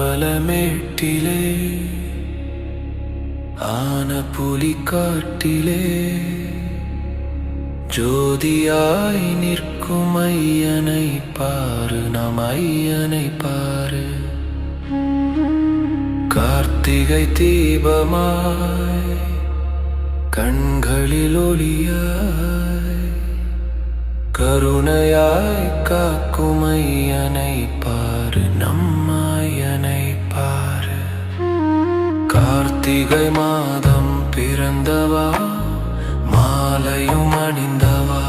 பொன்னம்பலமேட்டிலே ஆனப்புலிக்காட்டிலே ஜோதியாய் நிற்கும் ஐயனை பாரு, நம் ஐயனை பாரு. கார்த்திகை தீபமாய் கண்களில் ஒளியாய் கருணையாய் காக்கும் ஐயனை பாரு, நம் ஐயனை பாரு. கார்த்திகை மாதம் பிறந்தவா, மாலையும் அணிந்தவா,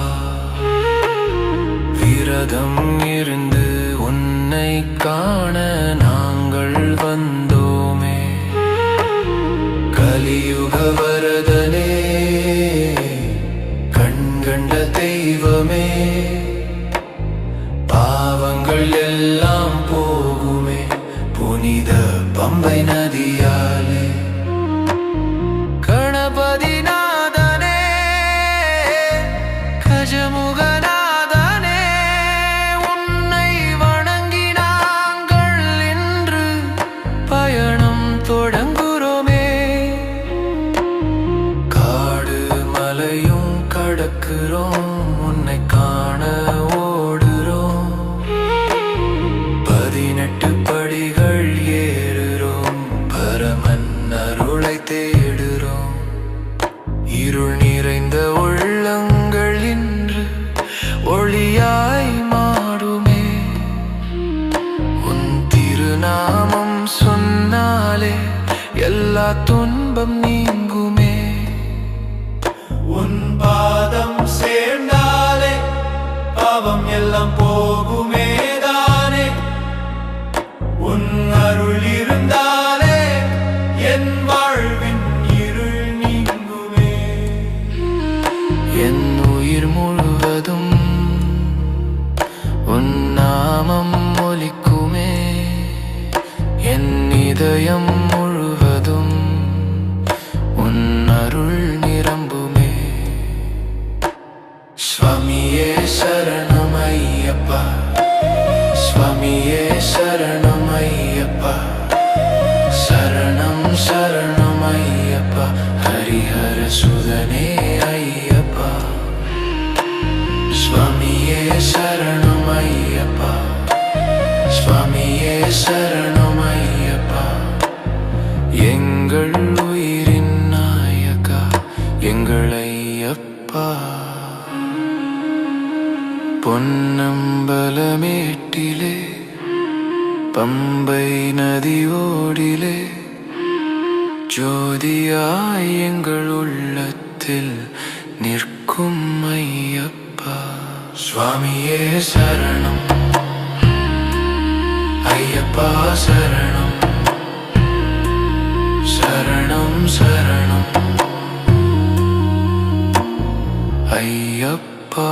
விரதம் இருந்து உன்னை காண நாங்கள் வந்தோமே. கலியுக வரதனே, கண்கண்ட தெய்வமே, பாவங்கள் எல்லாம் போகுமே புனித பம்பை நதியாலே. கணபதி நாதனே, கஜமுகநாதனே, உன்னை வணங்கி நாங்கள் இன்று பயணம் தொடங்குறோமே. காடு மலையும் கடக்கிறோம், உன்னை காண ஓடுறோம். 18 படிகள் ஏறுறோம், பரமன் அருளை தேடுறோம். இருள் நிறைந்த உள்ளங்கள் இன்று ஒளியாய் மாறுமே. உன் திருநாமம் சொன்னாலே எல்லா துன்பம் நீங்குமே. உன் பாதம் சேர்ந்தாலே பாவம் எல்லாம் போகுமே தானே. உன் அருள் இருந்தாலே என் வாழ்வின் இருள் நீங்குமே. என் உயிர் முழுவதும் உன் நாமம் ஒலிக்குமே. என் இதயம் முழுவதும் உன் அருள் நிரம்புமே. ஸ்வாமியே சரணம் ஐயப்பா, ஸ்வாமியே சரணம் ஐயப்பா, சரணம் சரணம் ஐயப்பா, ஹரிஹர சுதனே ஐயப்பா. ஸ்வாமியே சரணம் ஐயப்பா, ஸ்வாமியே சரணம் ஐயப்பா, எங்கள் உயிரின் நாயகா, எங்கள் ஐயப்பா. பொன்னம்பலமேட்டிலே பம்பை நதி ஓடிலே ஜோதியாய் எங்கள் உள்ளத்தில் நிற்கும் ஐயப்பா. சுவாமியே சரணம் ஐயப்பா, சரணம் சரணம் சரணம் ஐயப்பா.